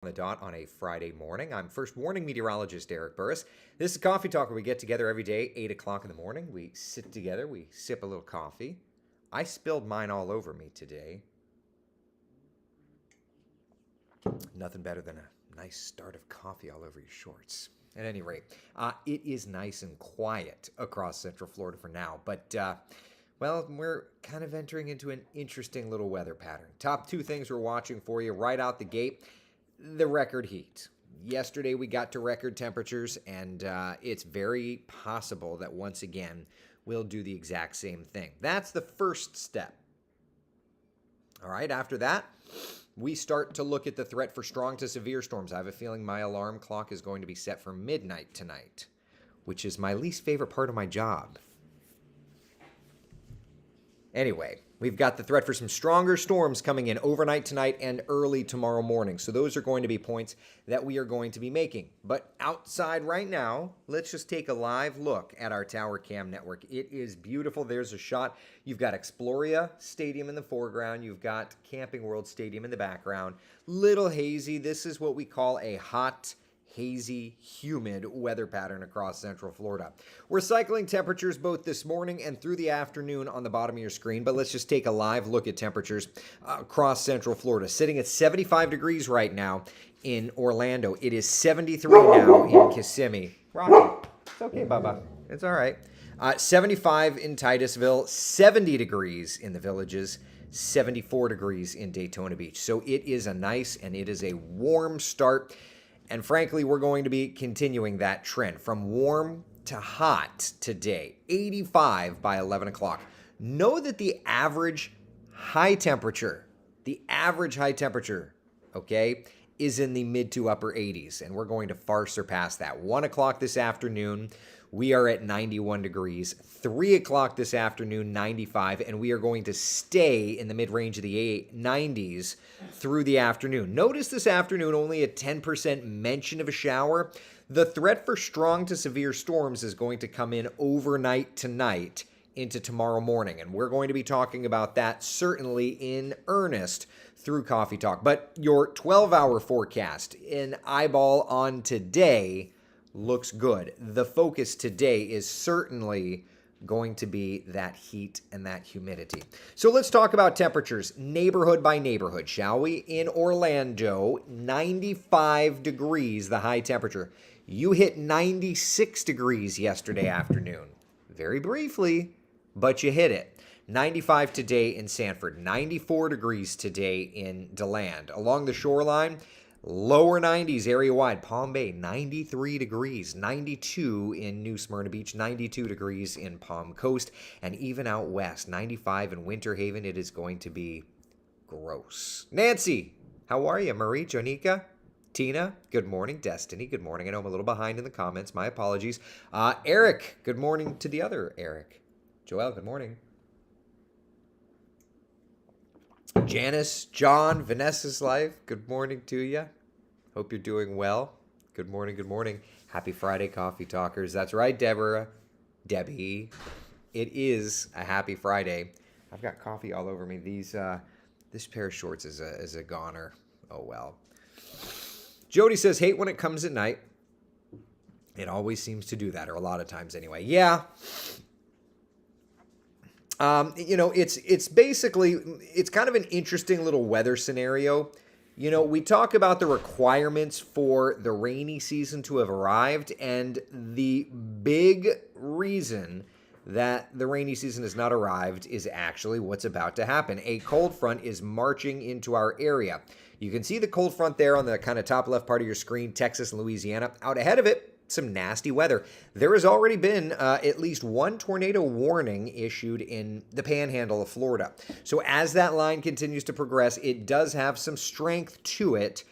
On the dot on a Friday morning. I'm first warning meteorologist Eric Burris. This is Coffee Talk, where we get together every day, 8 o'clock in the morning. We sit together, we sip a little coffee. I spilled mine all over me today. Nothing better than a nice start of coffee all over your shorts. At any rate, it is nice and quiet across Central Florida for now, but well, we're kind of entering into an interesting little weather pattern. Top two things we're watching for you right out the gate. The record heat. Yesterday we got to record temperatures, and it's very possible that once again we'll do the exact same thing. That's the first step. All right, after that, we start to look at the threat for strong to severe storms. I have a feeling my alarm clock is going to be set for midnight tonight, which is my least favorite part of my job. Anyway, we've got the threat for some stronger storms coming in overnight tonight and early tomorrow morning. So those are going to be points that we are going to be making. But outside right now, let's just take a live look at our tower cam network. It is beautiful. There's a shot. You've got Exploria Stadium in the foreground. You've got Camping World Stadium in the background. Little hazy. This is what we call a hot, hazy, humid weather pattern across Central Florida. We're cycling temperatures both this morning and through the afternoon on the bottom of your screen, but let's just take a live look at temperatures across Central Florida. Sitting at 75 degrees right now in Orlando. It is 73 now in Kissimmee. Rocky, it's okay, Bubba. It's all right. 75 in Titusville, 70 degrees in the Villages, 74 degrees in Daytona Beach. So it is a nice and it is a warm start. And frankly, we're going to be continuing that trend from warm to hot today. 85 by 11 o'clock. Know that the average high temperature, okay, is in the mid to upper 80s. And we're going to far surpass that. 1 o'clock this afternoon, we are at 91 degrees. 3 o'clock this afternoon, 95. And we are going to stay in the mid-range of the 90s through the afternoon. Notice this afternoon only a 10% mention of a shower. The threat for strong to severe storms is going to come in overnight tonight into tomorrow morning. And we're going to be talking about that certainly in earnest through Coffee Talk. But your 12-hour forecast, an eyeball on today, looks good. The focus today is certainly going to be that heat and that humidity. So let's talk about temperatures neighborhood by neighborhood, shall we? In Orlando, 95 degrees, the high temperature. You hit 96 degrees yesterday afternoon. Very briefly, but you hit it. 95 today in Sanford, 94 degrees today in DeLand. Along the shoreline, lower 90s area-wide. Palm Bay, 93 degrees. 92 in New Smyrna Beach. 92 degrees in Palm Coast. And even out west, 95 in Winter Haven. It is going to be gross. Nancy, how are you? Marie, Jonica, Tina, good morning. Destiny, good morning. I know I'm a little behind in the comments. My apologies. Eric, good morning to the other Eric. Joelle, good morning. Janice, John, Vanessa's life, good morning to you. Hope you're doing well. Good morning, good morning. Happy Friday, Coffee Talkers. That's right, Deborah, Debbie. It is a happy Friday. I've got coffee all over me. This pair of shorts is a goner. Oh, well. Jody says, hate when it comes at night. It always seems to do that, or a lot of times anyway. Yeah. It's basically, it's kind of an interesting little weather scenario. You know, we talk about the requirements for the rainy season to have arrived, and the big reason that the rainy season has not arrived is actually what's about to happen. A cold front is marching into our area. You can see the cold front there on the kind of top left part of your screen, Texas and Louisiana. Out ahead of it, some nasty weather. There has already been at least one tornado warning issued in the panhandle of Florida. So as that line continues to progress, it does have some strength to it.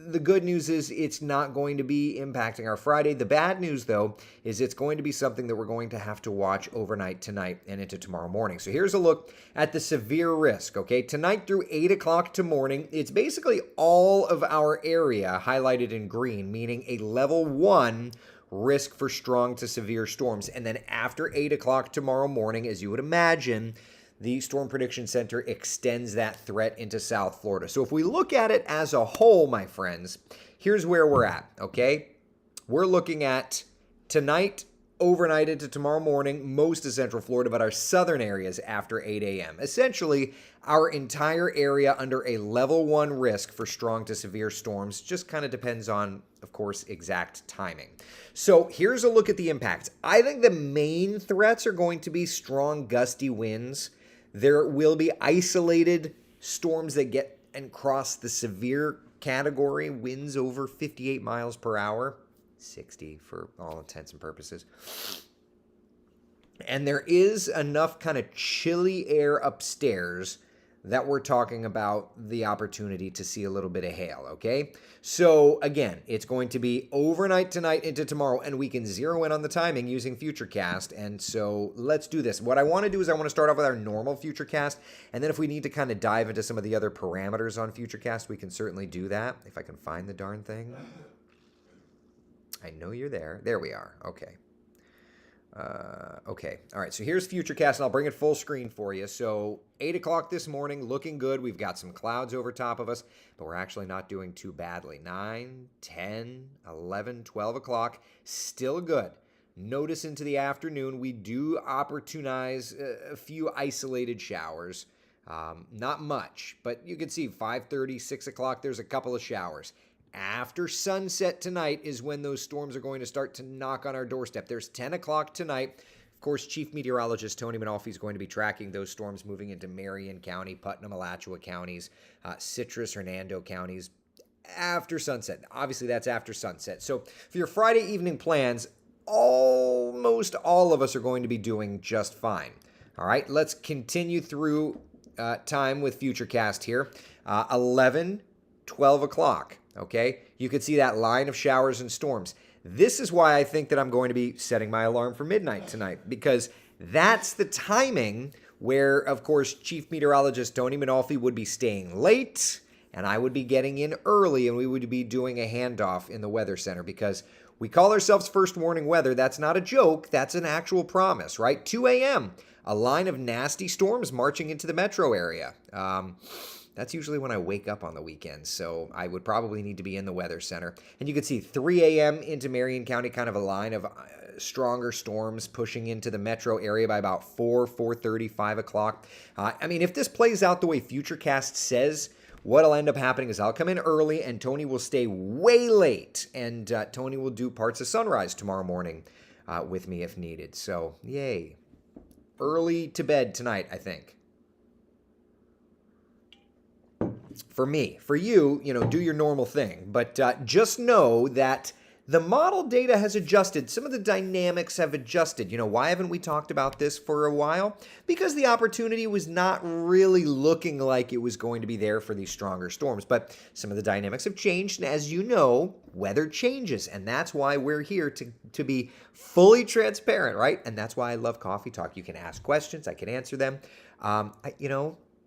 The good news is it's not going to be impacting our Friday. The bad news, though, is it's going to be something that we're going to have to watch overnight tonight and into tomorrow morning. So here's a look at the severe risk, okay? Tonight through 8 o'clock to morning, it's basically all of our area highlighted in green, meaning a level 1 risk for strong to severe storms. And then after 8 o'clock tomorrow morning, as you would imagine, the Storm Prediction Center extends that threat into South Florida. So if we look at it as a whole, my friends, here's where we're at, okay? We're looking at tonight, overnight into tomorrow morning, most of Central Florida, but our southern areas after 8 a.m. Essentially, our entire area under a level 1 risk for strong to severe storms. Just kind of depends on, of course, exact timing. So here's a look at the impacts. I think the main threats are going to be strong gusty winds. There will be isolated storms that get and cross the severe category, winds over 58 miles per hour. 60 for all intents and purposes. And there is enough kind of chilly air upstairs that we're talking about the opportunity to see a little bit of hail, okay? So again, it's going to be overnight tonight into tomorrow, and we can zero in on the timing using Futurecast. And so let's do this. What I want to do is I want to start off with our normal Futurecast, and then if we need to kind of dive into some of the other parameters on Futurecast, we can certainly do that. If I can find the darn thing. I know you're there. There we are. Okay. Okay. All right. So here's Futurecast, and I'll bring it full screen for you. So 8 o'clock this morning, looking good. We've got some clouds over top of us, but we're actually not doing too badly. 9, 10, 11, 12 o'clock, still good. Notice into the afternoon, we do opportunize a few isolated showers. Not much, but you can see 5:30, 6 o'clock, there's a couple of showers. After sunset tonight is when those storms are going to start to knock on our doorstep. There's 10 o'clock tonight. Of course, Chief Meteorologist Tony Manalfi is going to be tracking those storms moving into Marion County, Putnam, Alachua counties, Citrus, Hernando counties after sunset. Obviously, that's after sunset. So for your Friday evening plans, almost all of us are going to be doing just fine. All right, let's continue through time with Futurecast here. 11, 12 o'clock. Okay, you can see that line of showers and storms. This is why I think that I'm going to be setting my alarm for midnight tonight, because that's the timing where, of course, Chief Meteorologist Tony Manalfi would be staying late and I would be getting in early, and we would be doing a handoff in the Weather Center, because we call ourselves First Warning Weather. That's not a joke. That's an actual promise, right? 2 a.m., a line of nasty storms marching into the metro area. That's usually when I wake up on the weekends, so I would probably need to be in the Weather Center. And you can see 3 a.m. into Marion County, kind of a line of stronger storms pushing into the metro area by about 4:30, 5 o'clock. I mean, if this plays out the way Futurecast says, what'll end up happening is I'll come in early and Tony will stay way late. And Tony will do parts of sunrise tomorrow morning with me if needed. So, yay. Early to bed tonight, I think. For me. For you, do your normal thing. But just know that the model data has adjusted. Some of the dynamics have adjusted. Why haven't we talked about this for a while? Because the opportunity was not really looking like it was going to be there for these stronger storms. But some of the dynamics have changed. And as you know, weather changes. And that's why we're here to be fully transparent, right? And that's why I love Coffee Talk. You can ask questions. I can answer them.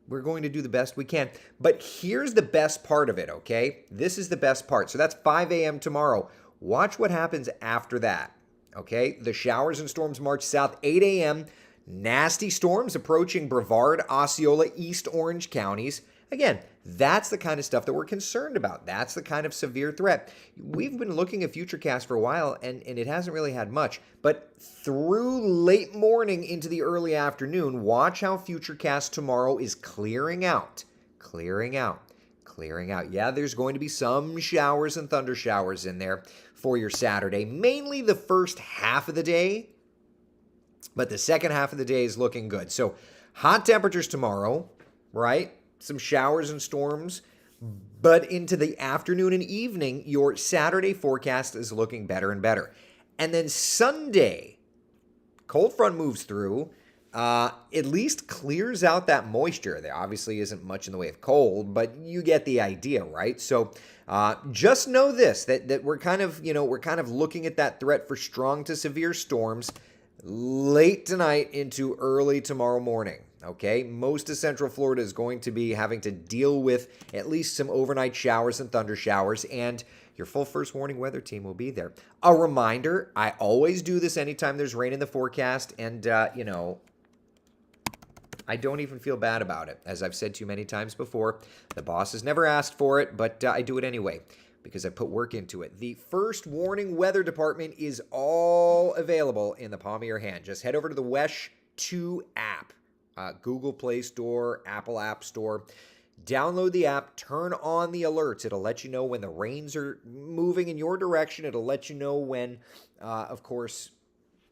We're going to do the best we can. But here's the best part of it, okay? This is the best part. So that's 5 a.m. tomorrow. Watch what happens after that, okay? The showers and storms march south, 8 a.m. Nasty storms approaching Brevard, Osceola, East Orange counties. Again, that's the kind of stuff that we're concerned about. That's the kind of severe threat. We've been looking at Futurecast for a while, and it hasn't really had much. But through late morning into the early afternoon, watch how Futurecast tomorrow is clearing out. Clearing out. Yeah, there's going to be some showers and thunder showers in there for your Saturday. Mainly the first half of the day, but the second half of the day is looking good. So hot temperatures tomorrow, right? Some showers and storms, but into the afternoon and evening, your Saturday forecast is looking better and better. And then Sunday, cold front moves through, at least clears out that moisture. There obviously isn't much in the way of cold, but you get the idea, right? So just know this, that we're kind of looking at that threat for strong to severe storms late tonight into early tomorrow morning. Okay, most of Central Florida is going to be having to deal with at least some overnight showers and thunder showers, and your full First Warning Weather team will be there. A reminder, I always do this anytime there's rain in the forecast, and, I don't even feel bad about it. As I've said to you many times before, the boss has never asked for it, but I do it anyway because I put work into it. The first warning weather department is all available in the palm of your hand. Just head over to the WESH 2 app, Google Play Store, Apple App Store. Download the app, turn on the alerts. It'll let you know when the rains are moving in your direction. It'll let you know when, of course,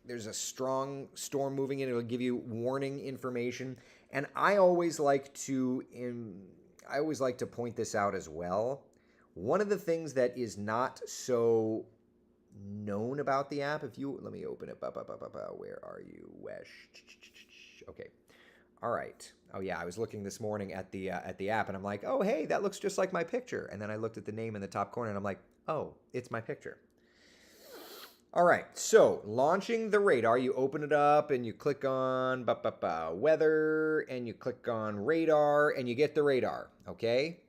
there's a strong storm moving in. It'll give you warning information. And I always like to point this out as well. One of the things that is not so known about the app, let me open it. Where are you, Wesh? Okay. All right. Oh yeah, I was looking this morning at the app, and I'm like, oh hey, that looks just like my picture. And then I looked at the name in the top corner, and I'm like, oh, it's my picture. All right, so launching the radar, you open it up and you click on weather, and you click on radar, and you get the radar, okay?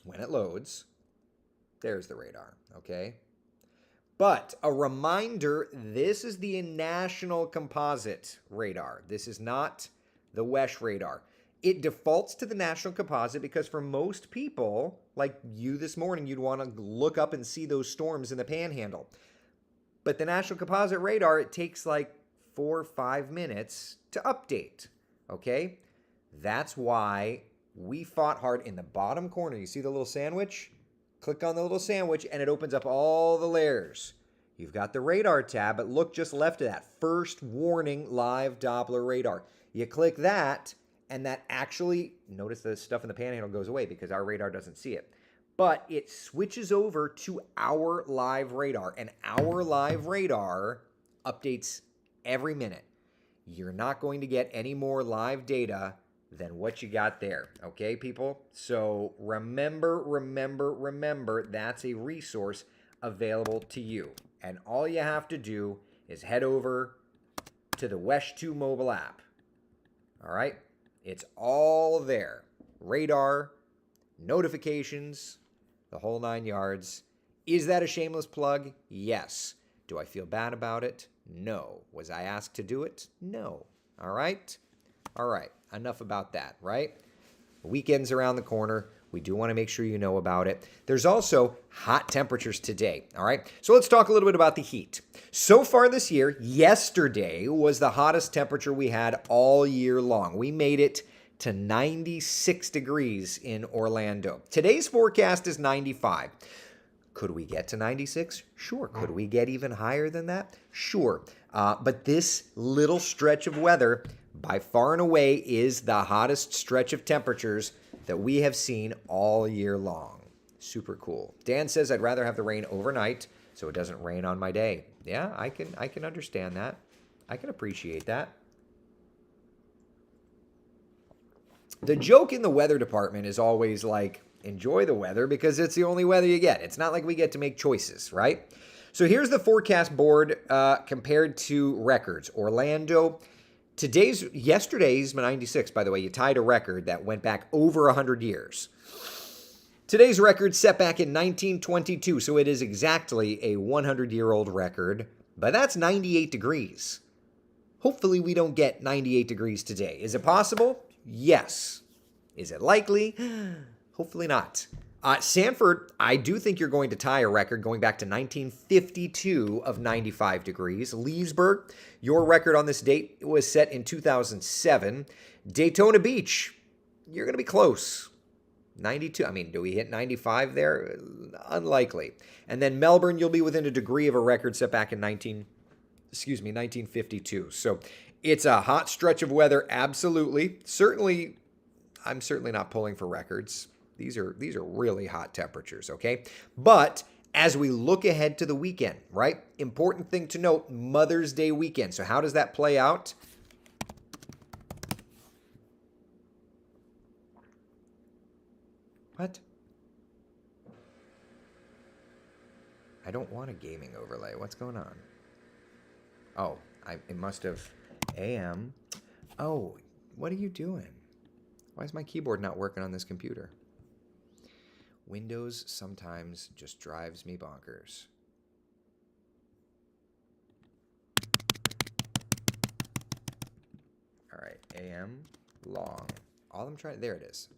When it loads, there's the radar, okay? But a reminder, this is the National Composite radar. This is not the WESH radar. It defaults to the National Composite because for most people, like you this morning, you'd want to look up and see those storms in the Panhandle. But the National Composite radar, it takes like 4 or 5 minutes to update, okay? That's why we fought hard in the bottom corner. You see the little sandwich? Click on the little sandwich and it opens up all the layers. You've got the radar tab, but look just left of that. First warning live Doppler radar. You click that and that actually, notice the stuff in the Panhandle goes away because our radar doesn't see it. But it switches over to our live radar, and our live radar updates every minute. You're not going to get any more live data than what you got there. Okay, people? So remember, that's a resource available to you. And all you have to do is head over to the WESH 2 mobile app. All right? It's all there. Radar, notifications, the whole 9 yards. Is that a shameless plug? Yes. Do I feel bad about it? No. Was I asked to do it? No. All right? All right. Enough about that, right? The weekend's around the corner. We do want to make sure you know about it. There's also hot temperatures today, all right? So let's talk a little bit about the heat. So far this year, yesterday was the hottest temperature we had all year long. We made it to 96 degrees in Orlando. Today's forecast is 95. Could we get to 96? Sure. Could we get even higher than that? Sure. But this little stretch of weather, by far and away, is the hottest stretch of temperatures that we have seen all year long. Super cool. Dan says, I'd rather have the rain overnight so it doesn't rain on my day. Yeah, I can understand that. I can appreciate that. The joke in the weather department is always like, enjoy the weather because it's the only weather you get. It's not like we get to make choices, right? So here's the forecast board compared to records. Orlando, yesterday's 96, by the way. You tied a record that went back over 100 years. Today's record set back in 1922, so it is exactly a 100-year-old record, but that's 98 degrees. Hopefully we don't get 98 degrees today. Is it possible? Yes. Is it likely? Hopefully not. Sanford, I do think you're going to tie a record going back to 1952 of 95 degrees. Leesburg, your record on this date was set in 2007. Daytona Beach, you're going to be close. 92. I mean, do we hit 95 there? Unlikely. And then Melbourne, you'll be within a degree of a record set back in 1952. So it's a hot stretch of weather, absolutely. I'm certainly not pulling for records. These are really hot temperatures, okay? But as we look ahead to the weekend, right? Important thing to note, Mother's Day weekend. So how does that play out? What? I don't want a gaming overlay. What's going on? Oh, it must have AM. Oh, what are you doing? Why is my keyboard not working on this computer? Windows sometimes just drives me bonkers. All right, a.m. long. All I'm trying, there it is.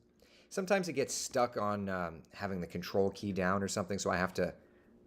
Sometimes it gets stuck on having the control key down or something, so I have to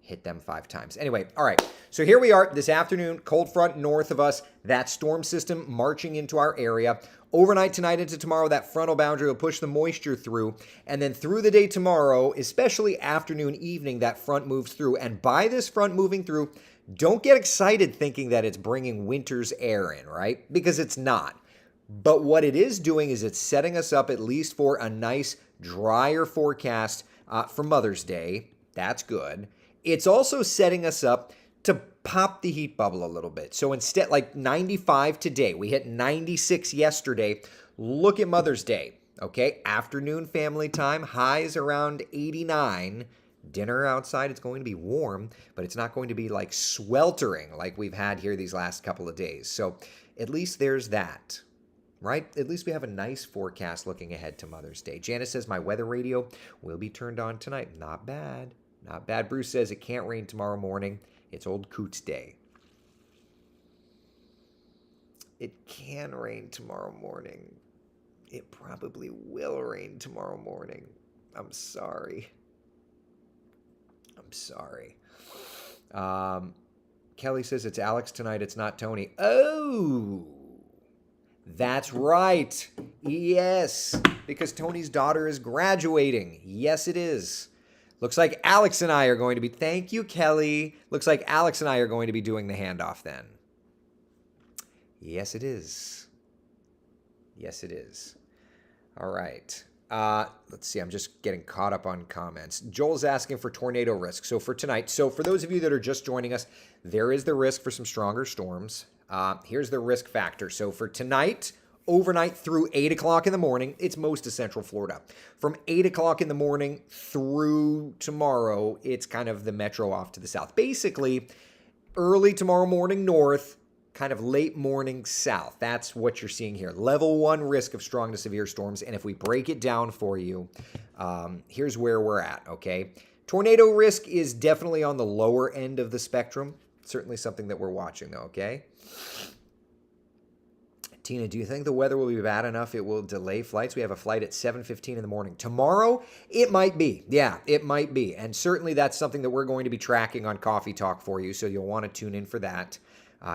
hit them 5 times. Anyway, all right. So here we are this afternoon, cold front north of us, that storm system marching into our area. Overnight tonight into tomorrow, that frontal boundary will push the moisture through. And then through the day tomorrow, especially afternoon, evening, that front moves through. And by this front moving through, don't get excited thinking that it's bringing winter's air in, right? Because it's not. But what it is doing is it's setting us up at least for a nice, drier forecast for Mother's Day. That's good. It's also setting us up to pop the heat bubble a little bit. So instead, like 95 today, we hit 96 yesterday. Look at Mother's Day, okay? Afternoon family time, highs around 89. Dinner outside, it's going to be warm, but it's not going to be like sweltering like we've had here these last couple of days. So at least there's that, right? At least we have a nice forecast looking ahead to Mother's Day. Janice says my weather radio will be turned on tonight. Not bad. Not bad. Bruce says it can't rain tomorrow morning. It's Old Coots Day. It can rain tomorrow morning. It probably will rain tomorrow morning. I'm sorry. I'm sorry. Kelly says it's Alex tonight. It's not Tony. Oh, that's right. Yes, because Tony's daughter is graduating. Yes, it is. Looks like Alex and I are going to be, thank you, Kelly. Looks like Alex and I are going to be doing the handoff then. Yes, it is. Yes, it is. All right. Let's see. I'm just getting caught up on comments. Joel's asking for tornado risk. So for tonight, so for those of you that are just joining us, there is the risk for some stronger storms. Here's the risk factor. So for tonight, overnight through 8 o'clock in the morning, it's most of Central Florida. From 8 o'clock in the morning through tomorrow, it's kind of the metro off to the south. Basically, early tomorrow morning north, kind of late morning south. That's what you're seeing here. Level 1 risk of strong to severe storms. And if we break it down for you, here's where we're at, okay? Tornado risk is definitely on the lower end of the spectrum. Certainly something that we're watching, though, okay? Tina, do you think the weather will be bad enough it will delay flights? We have a flight at 7:15 in the morning. Tomorrow, it might be. Yeah, it might be. And certainly that's something that we're going to be tracking on Coffee Talk for you, so you'll want to tune in for that.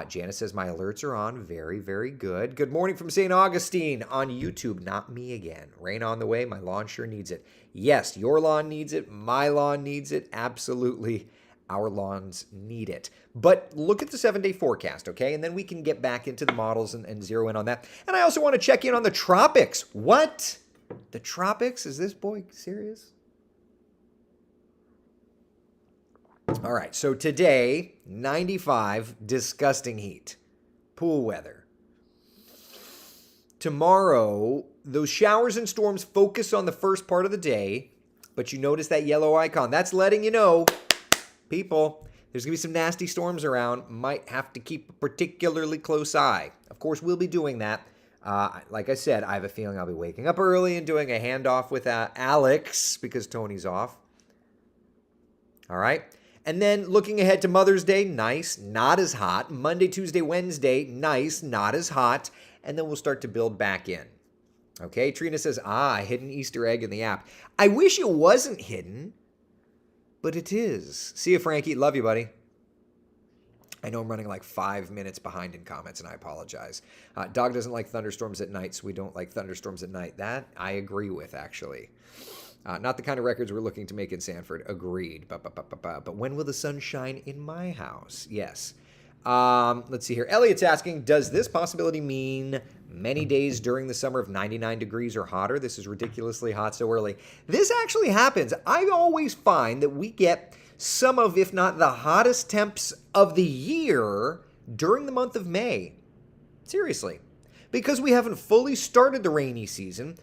Janice says, my alerts are on. Very, very good. Good morning from St. Augustine on YouTube. Not me again. Rain on the way. My lawn sure needs it. Yes, your lawn needs it. My lawn needs it. Absolutely. Our lawns need it. But look at the 7-day forecast, okay? And then we can get back into the models and zero in on that. And I also want to check in on the tropics. What? The tropics? Is this boy serious? All right, so today, 95, disgusting heat. Pool weather. Tomorrow, those showers and storms focus on the first part of the day, but you notice that yellow icon. That's letting you know, people, there's going to be some nasty storms around. Might have to keep a particularly close eye. Of course, we'll be doing that. Like I said, I have a feeling I'll be waking up early and doing a handoff with Alex because Tony's off. All right. And then looking ahead to Mother's Day, nice, not as hot. Monday, Tuesday, Wednesday, nice, not as hot. And then we'll start to build back in. Okay, Trina says, hidden Easter egg in the app. I wish it wasn't hidden, but it is. See you, Frankie. Love you, buddy. I know I'm running like 5 minutes behind in comments, and I apologize. Dog doesn't like thunderstorms at night, so we don't like thunderstorms at night. That I agree with, actually. Not the kind of records we're looking to make in Sanford. Agreed. But when will the sun shine in my house? Yes. Let's see here. Elliot's asking, does this possibility mean many days during the summer of 99 degrees or hotter? This is ridiculously hot so early. This actually happens. I always find that we get some of, if not the hottest temps of the year during the month of May. Seriously. Because we haven't fully started the rainy season,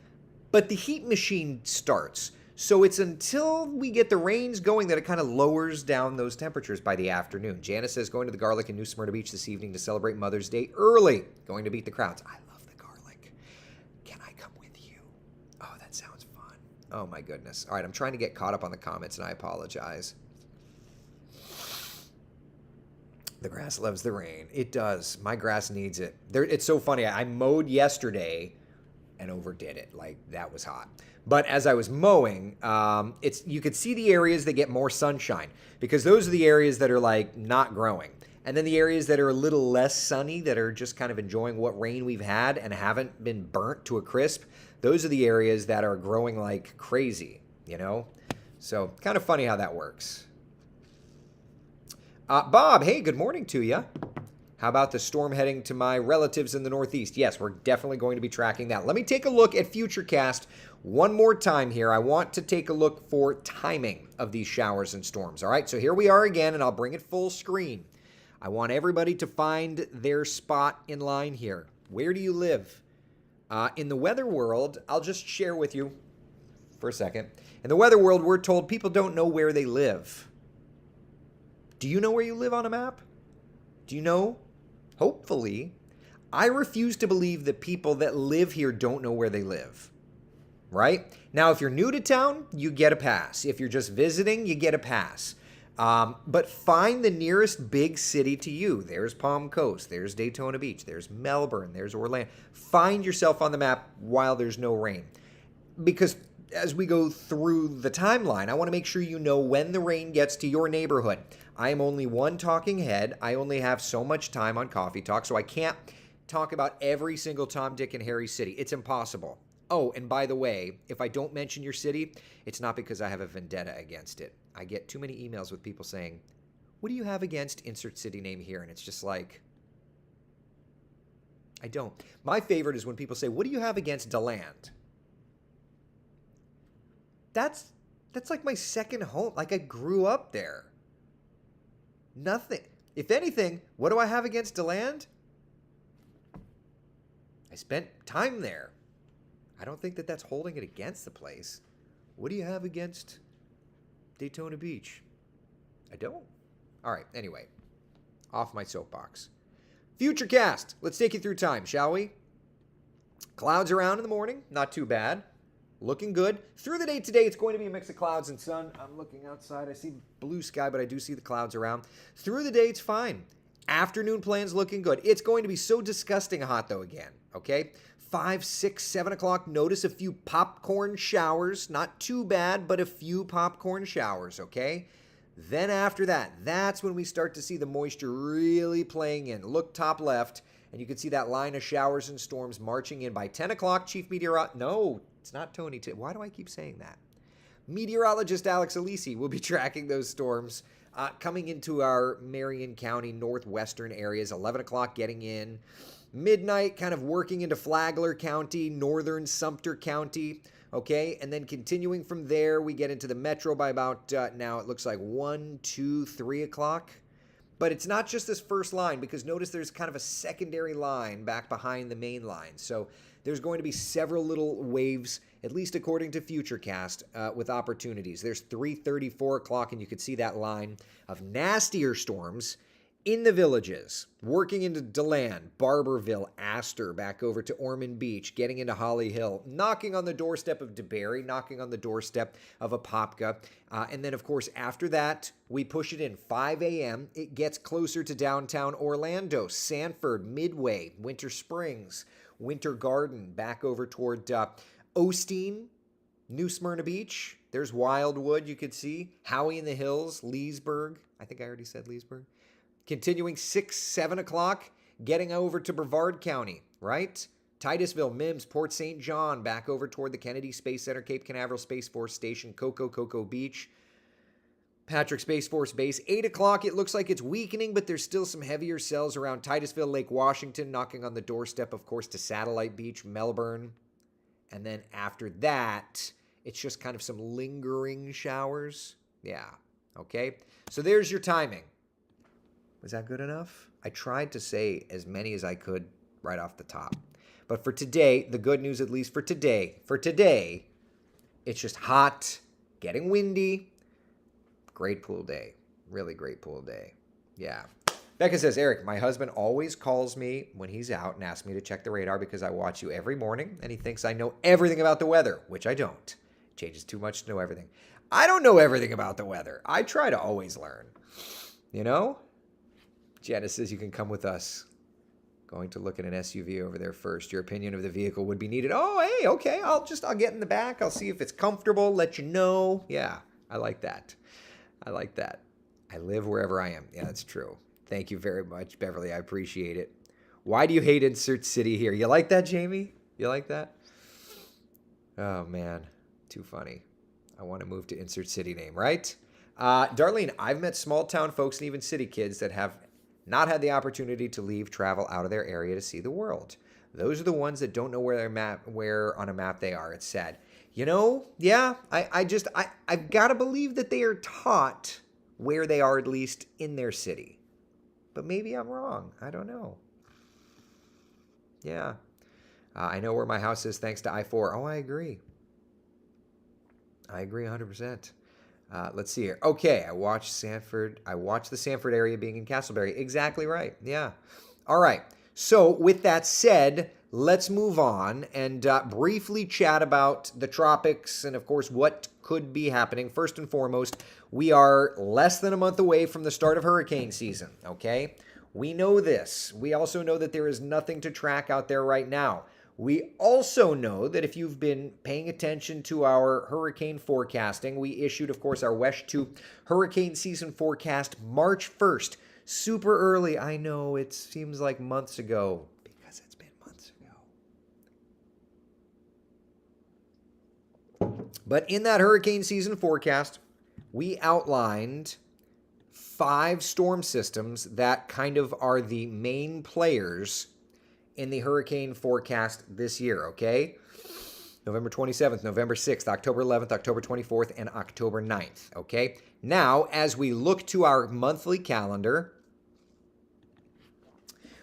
but the heat machine starts. So it's until we get the rains going that it kind of lowers down those temperatures by the afternoon. Janice says, going to the Garlic in New Smyrna Beach this evening to celebrate Mother's Day early. Going to beat the crowds. I love the Garlic. Can I come with you? Oh, that sounds fun. Oh, my goodness. All right, I'm trying to get caught up on the comments, and I apologize. The grass loves the rain. It does. My grass needs it. It's so funny. I mowed yesterday and overdid it. Like, that was hot. But as I was mowing, you could see the areas that get more sunshine because those are the areas that are like not growing. And then the areas that are a little less sunny, that are just kind of enjoying what rain we've had and haven't been burnt to a crisp, those are the areas that are growing like crazy, you know? So kind of funny how that works. Bob, hey, good morning to you. How about the storm heading to my relatives in the Northeast? Yes, we're definitely going to be tracking that. Let me take a look at Futurecast one more time here. I want to take a look for timing of these showers and storms. All right, so here we are again, and I'll bring it full screen. I want everybody to find their spot in line here. Where do you live? In the weather world, I'll just share with you for a second. In the weather world, we're told people don't know where they live. Do you know where you live on a map? Do you know? Hopefully. I refuse to believe that people that live here don't know where they live. Right? Now, if you're new to town, you get a pass. If you're just visiting, you get a pass. But find the nearest big city to you. There's Palm Coast. There's Daytona Beach. There's Melbourne. There's Orlando. Find yourself on the map while there's no rain. Because as we go through the timeline, I want to make sure you know when the rain gets to your neighborhood. I am only one talking head. I only have so much time on Coffee Talk, so I can't talk about every single Tom, Dick, and Harry city. It's impossible. Oh, and by the way, if I don't mention your city, it's not because I have a vendetta against it. I get too many emails with people saying, what do you have against insert city name here? And it's just like, I don't. My favorite is when people say, what do you have against DeLand? That's like my second home. Like, I grew up there. Nothing. If anything, what do I have against DeLand? I spent time there. I don't think that that's holding it against the place. What do you have against Daytona Beach? I don't. All right, anyway. Off my soapbox. Futurecast. Let's take you through time, shall we? Clouds around in the morning. Not too bad. Looking good. Through the day today, it's going to be a mix of clouds and sun. I'm looking outside. I see blue sky, but I do see the clouds around. Through the day, it's fine. Afternoon plans looking good. It's going to be so disgusting hot, though, again. Okay? 5, 6, 7 o'clock. Notice a few popcorn showers. Not too bad, but a few popcorn showers, okay? Then after that, that's when we start to see the moisture really playing in. Look top left, and you can see that line of showers and storms marching in by 10 o'clock. Chief Meteorologist, no, it's not Tony. Why do I keep saying that? Meteorologist Alex Alisi will be tracking those storms coming into our Marion County northwestern areas. 11 o'clock getting in. Midnight kind of working into Flagler County, northern Sumter County. Okay, and then continuing from there, we get into the metro by about, now it looks like 1, 2, 3 o'clock. But it's not just this first line, because notice there's kind of a secondary line back behind the main line. So there's going to be several little waves, at least according to Futurecast, with opportunities. There's 3:30, 4 o'clock, and you can see that line of nastier storms in the villages, working into DeLand, Barberville, Astor, back over to Ormond Beach, getting into Holly Hill, knocking on the doorstep of DeBerry, knocking on the doorstep of Apopka. And then, of course, after that, we push it in 5 a.m. It gets closer to downtown Orlando, Sanford, Midway, Winter Springs, Winter Garden, back over toward Osteen, New Smyrna Beach. There's Wildwood, you could see. Howie in the Hills, Leesburg. I think I already said Leesburg. Continuing 6, 7 o'clock, getting over to Brevard County, right? Titusville, Mims, Port St. John, back over toward the Kennedy Space Center, Cape Canaveral Space Force Station, Cocoa Beach, Patrick Space Force Base. 8 o'clock, it looks like it's weakening, but there's still some heavier cells around Titusville, Lake Washington, knocking on the doorstep, of course, to Satellite Beach, Melbourne. And then after that, it's just kind of some lingering showers. Yeah, okay? So there's your timing. Was that good enough? I tried to say as many as I could right off the top. But for today, the good news, at least for today, it's just hot, getting windy. Great pool day. Really great pool day. Yeah. Becca says, Eric, my husband always calls me when he's out and asks me to check the radar because I watch you every morning and he thinks I know everything about the weather, which I don't. It changes too much to know everything. I don't know everything about the weather. I try to always learn. You know? Janice says you can come with us. Going to look at an SUV over there first. Your opinion of the vehicle would be needed. Oh, hey, okay. I'll get in the back. I'll see if it's comfortable. Let you know. Yeah, I like that. I like that. I live wherever I am. Yeah, that's true. Thank you very much, Beverly. I appreciate it. Why do you hate Insert City here? You like that, Jamie? You like that? Oh, man. Too funny. I want to move to Insert City name, right? Darlene, I've met small town folks and even city kids that have not had the opportunity to leave, travel out of their area to see the world. Those are the ones that don't know where on a map they are. It's sad. Yeah, I've got to believe that they are taught where they are, at least in their city. But maybe I'm wrong. I don't know. Yeah. I know where my house is thanks to I-4. Oh, I agree. I agree 100%. Let's see here. Okay, I watched the Sanford area being in Castleberry. Exactly right. Yeah. All right. So with that said, let's move on and briefly chat about the tropics and, of course, what could be happening. First and foremost, we are less than a month away from the start of hurricane season, okay? We know this. We also know that there is nothing to track out there right now. We also know that if you've been paying attention to our hurricane forecasting, we issued, of course, our WESH 2 hurricane season forecast March 1st. Super early. I know it seems like months ago because it's been months ago. But in that hurricane season forecast, we outlined 5 storm systems that kind of are the main players in the hurricane forecast this year, okay? November 27th, November 6th, October 11th, October 24th, and October 9th, okay? Now, as we look to our monthly calendar,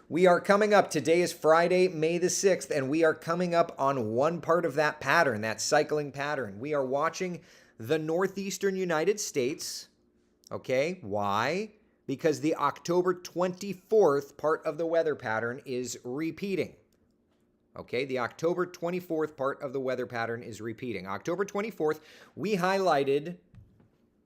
we are coming up. Today is Friday, May the 6th, and we are coming up on one part of that pattern, that cycling pattern. We are watching the northeastern United States, okay? Why? Because the October 24th part of the weather pattern is repeating. Okay, the October 24th part of the weather pattern is repeating. October 24th, we highlighted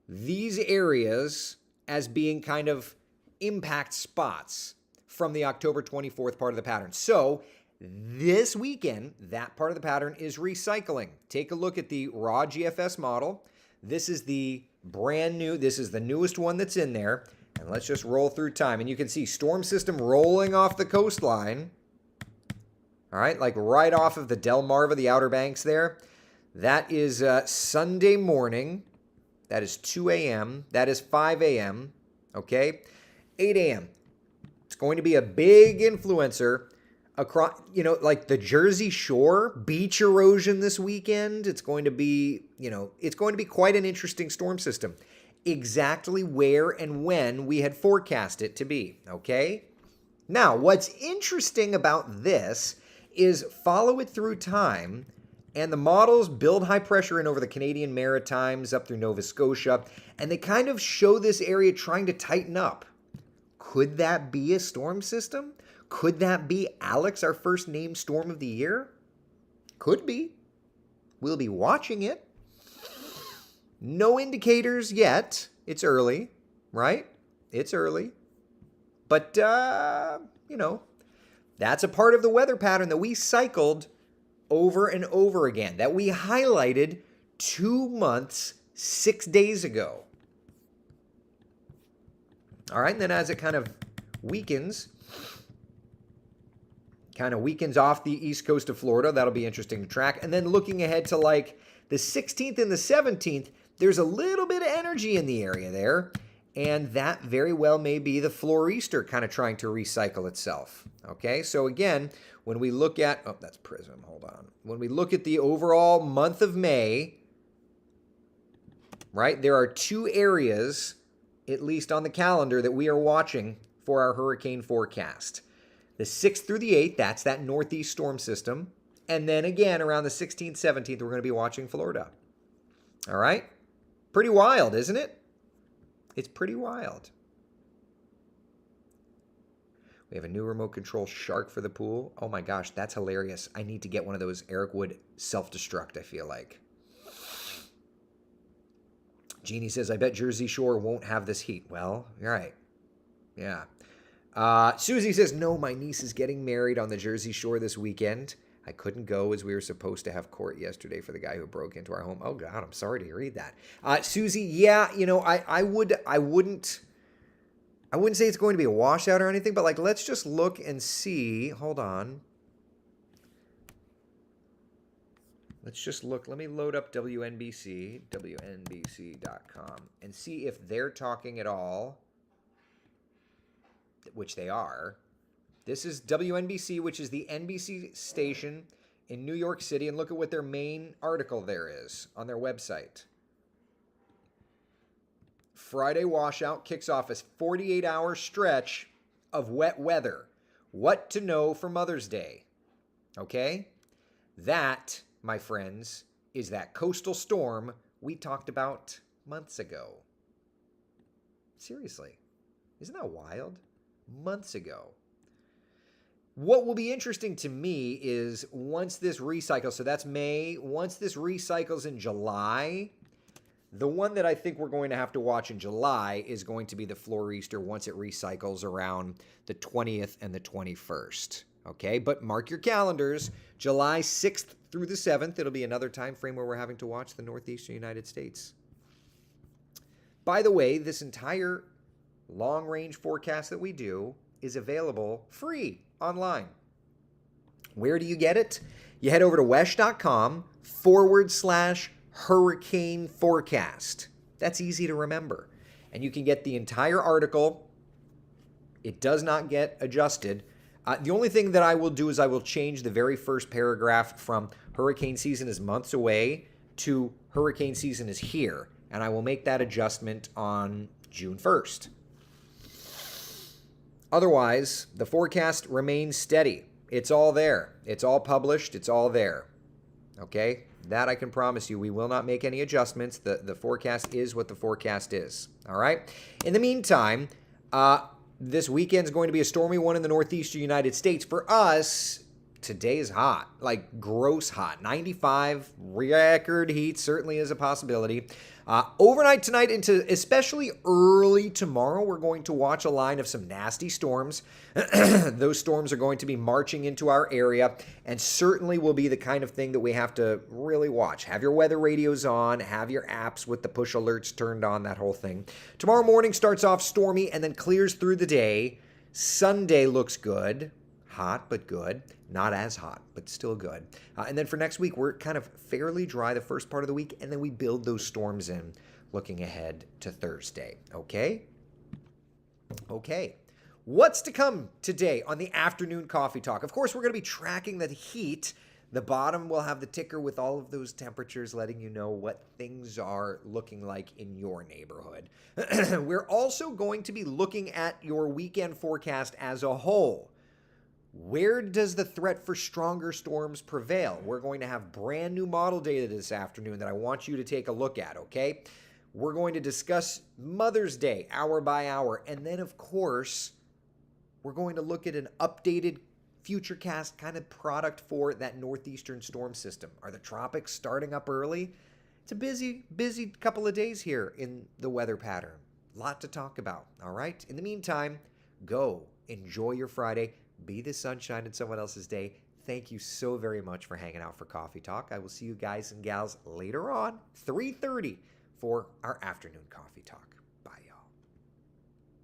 these areas as being kind of impact spots from the October 24th part of the pattern. So this weekend, that part of the pattern is recycling. Take a look at the raw GFS model. This is the newest one that's in there. And let's just roll through time. And you can see storm system rolling off the coastline. All right, like right off of the Delmarva, the Outer Banks there. That is Sunday morning. That is 2 a.m. That is 5 a.m. Okay, 8 a.m. It's going to be a big influencer across, like the Jersey Shore, beach erosion this weekend. It's going to be quite an interesting storm system. Exactly where and when we had forecast it to be, okay? Now, what's interesting about this is follow it through time, and the models build high pressure in over the Canadian Maritimes up through Nova Scotia, and they kind of show this area trying to tighten up. Could that be a storm system? Could that be Alex, our first named storm of the year? Could be. We'll be watching it. No indicators yet. It's early, right? It's early. But, that's a part of the weather pattern that we cycled over and over again, that we highlighted 2 months, 6 days ago. All right, and then as it kind of weakens off the east coast of Florida, that'll be interesting to track. And then looking ahead to like the 16th and the 17th, there's a little bit of energy in the area there, and that very well may be the Florester kind of trying to recycle itself. Okay, so again, when we look at, that's Prism, hold on. When we look at the overall month of May, right, there are 2 areas, at least on the calendar, that we are watching for our hurricane forecast. The 6th through the 8th, that's that northeast storm system. And then again, around the 16th, 17th, we're going to be watching Florida. All right? Pretty wild, isn't it? It's pretty wild. We have a new remote control shark for the pool. Oh my gosh, that's hilarious. I need to get one of those Eric Wood self-destruct, I feel like. Jeannie says, I bet Jersey Shore won't have this heat. Well, you're right. Yeah. Susie says, no, my niece is getting married on the Jersey Shore this weekend. I couldn't go as we were supposed to have court yesterday for the guy who broke into our home. Oh, God, I'm sorry to read that. Susie, yeah, I wouldn't say it's going to be a washout or anything, but like, let's just look and see. Hold on. Let's just look. Let me load up WNBC, WNBC.com, and see if they're talking at all, which they are. This is WNBC, which is the NBC station in New York City, and look at what their main article there is on their website. Friday washout kicks off a 48-hour stretch of wet weather. What to know for Mother's Day. Okay? That, my friends, is that coastal storm we talked about months ago. Seriously. Isn't that wild? Months ago. What will be interesting to me is once this recycles, so that's May, once this recycles in July, the one that I think we're going to have to watch in July is going to be the Florester once it recycles around the 20th and the 21st. Okay, but mark your calendars, July 6th through the 7th. It'll be another time frame where we're having to watch the Northeastern United States. By the way, this entire long-range forecast that we do is available free online. Where do you get it? You head over to wesh.com/hurricane forecast. That's easy to remember. And you can get the entire article. It does not get adjusted. The only thing that I will do is I will change the very first paragraph from hurricane season is months away to hurricane season is here. And I will make that adjustment on June 1st. Otherwise, the forecast remains steady. It's all there. It's all published. It's all there. Okay? That I can promise you. We will not make any adjustments. The forecast is what the forecast is. All right? In the meantime, this weekend is going to be a stormy one in the northeastern United States. For us, today is hot, like gross hot. 95 record heat certainly is a possibility. Overnight tonight into especially early tomorrow, we're going to watch a line of some nasty storms. Those storms are going to be marching into our area and certainly will be the kind of thing that we have to really watch. Have your weather radios on, have your apps with the push alerts turned on, that whole thing. Tomorrow morning starts off stormy and then clears through the day. Sunday looks good. Hot, but good. Not as hot, but still good. And then for next week, we're kind of fairly dry the first part of the week, and then we build those storms in looking ahead to Thursday. Okay? Okay. What's to come today on the afternoon coffee talk? Of course, we're going to be tracking the heat. The bottom will have the ticker with all of those temperatures letting you know what things are looking like in your neighborhood. We're also going to be looking at your weekend forecast as a whole. Where does the threat for stronger storms prevail? We're going to have brand new model data this afternoon that I want you to take a look at, okay? We're going to discuss Mother's Day hour by hour. And then, of course, we're going to look at an updated Futurecast kind of product for that northeastern storm system. Are the tropics starting up early? It's a busy couple of days here in the weather pattern. A lot to talk about, all right? In the meantime, go enjoy your Friday. Be the sunshine in someone else's day. Thank you so very much for hanging out for Coffee Talk. I will see you guys and gals later on, 3:30, for our afternoon Coffee Talk.